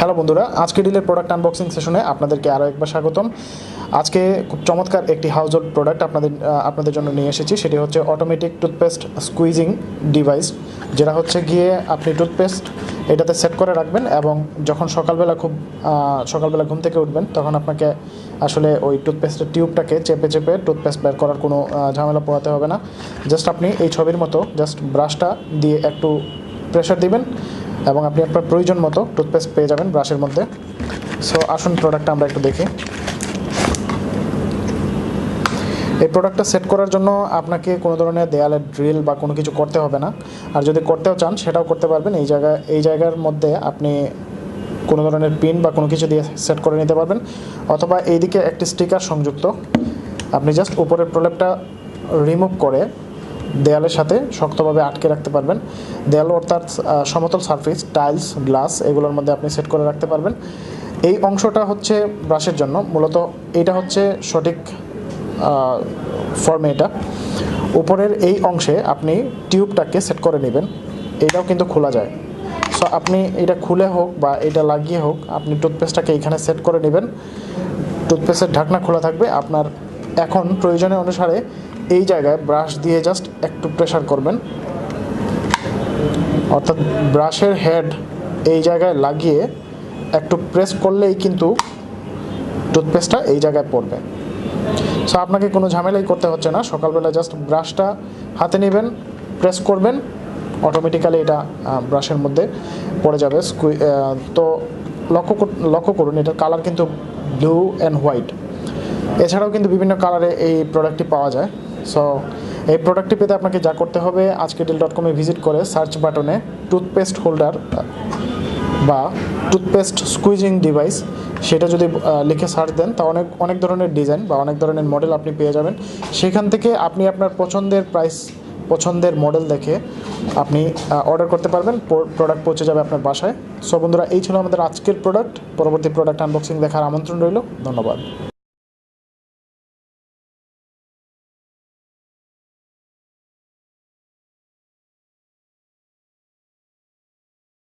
Hello বন্ধুরা, আজকে ডিলের product unboxing সেশনে আপনাদেরকে আরও একবার স্বাগতম। আজকে খুব চমৎকার একটি হাউস হোল্ড প্রোডাক্ট আপনাদের জন্য নিয়ে এসেছি। সেটি হচ্ছে অটোমেটিক টুথপেস্ট স্কুইজিং ডিভাইস, যেটা হচ্ছে গিয়ে আপনি টুথপেস্ট এটাতে সেট করে রাখবেন এবং যখন সকালবেলা ঘুম থেকে উঠবেন তখন আপনাকে আসলে ওই টুথপেস্টের টিউবটাকে চেপে চেপে টুথপেস্ট বের করার কোনো ঝামেলা পোহাতে হবে না। জাস্ট আপনি এই ছবির মতো জাস্ট ব্রাশটা দিয়ে একটু প্রেশার দিবেন এবং আপনি আপনার প্রয়োজন মতো টুথপেস্ট পেয়ে যাবেন ব্রাশের মধ্যে। সো আসুন প্রোডাক্টটা আমরা একটু দেখি। এই প্রোডাক্টটা সেট করার জন্য আপনাকে কোনো ধরনের দেয়ালে ড্রিল বা কোনো কিছু করতে হবে না, আর যদি করতেও চান সেটাও করতে পারবেন। এই জায়গার মধ্যে আপনি কোনো ধরনের পিন বা কোনো কিছু দিয়ে সেট করে নিতে পারবেন, অথবা এইদিকে একটি স্টিকার সংযুক্ত। আপনি জাস্ট উপরের প্রলেপটা রিমুভ করে দেয়ালের সাথে শক্তভাবে আটকে রাখতে পারবেন। দেয়াল অর্থাৎ সমতল সারফেস, টাইলস, গ্লাস এগুলোর মধ্যে আপনি সেট করে রাখতে পারবেন। এই অংশটা হচ্ছে ব্রাশের জন্য, মূলত এটা হচ্ছে সঠিক ফর্মে। এটা উপরের এই অংশে আপনি টিউবটাকে সেট করে নেবেন। এটাও কিন্তু খোলা যায়। সো আপনি এটা খুলে হোক বা এটা লাগিয়ে হোক, আপনি টুথপেস্টটাকে এইখানে সেট করে নেবেন। টুথপেস্টের ঢাকনা খোলা থাকবে। আপনার এখন প্রয়োজনের অনুসারে এই জায়গায় ব্রাশ দিয়ে জাস্ট একটু প্রেশার করবেন, অর্থাৎ ব্রাশের হেড এই জায়গায় লাগিয়ে একটু প্রেস করলেই কিন্তু টুথপেস্টটা এই জায়গায় পড়বে। সো আপনাকে কোনো ঝামেলাই করতে হচ্ছে না। সকালবেলা জাস্ট ব্রাশটা হাতে নেবেন, প্রেস করবেন, অটোমেটিক্যালি এটা ব্রাশের মধ্যে পড়ে যাবে। তো লক্ষ্য করুন, এটার কালার কিন্তু ব্লু অ্যান্ড হোয়াইট। এছাড়াও কিন্তু বিভিন্ন কালারে এই প্রোডাক্টটি পাওয়া যায়। সো এই প্রোডাক্টটি পেতে আপনাকে যা করতে হবে, ajkerdeal.com ভিজিট করে সার্চ বাটনে টুথপেস্ট হোল্ডার বা টুথপেস্ট স্কুইজিং ডিভাইস সেটা যদি লিখে সার্চ দেন, তা অনেক ধরনের ডিজাইন বা অনেক ধরনের মডেল আপনি পেয়ে যাবেন। সেখান থেকে আপনি আপনার পছন্দের মডেল দেখে আপনি অর্ডার করতে পারবেন। প্রোডাক্ট পৌঁছে যাবে আপনার বাসায়। সো বন্ধুরা, এই ছিল আমাদের আজকের প্রোডাক্ট। পরবর্তী প্রোডাক্ট আনবক্সিং দেখার আমন্ত্রণ রইল। ধন্যবাদ।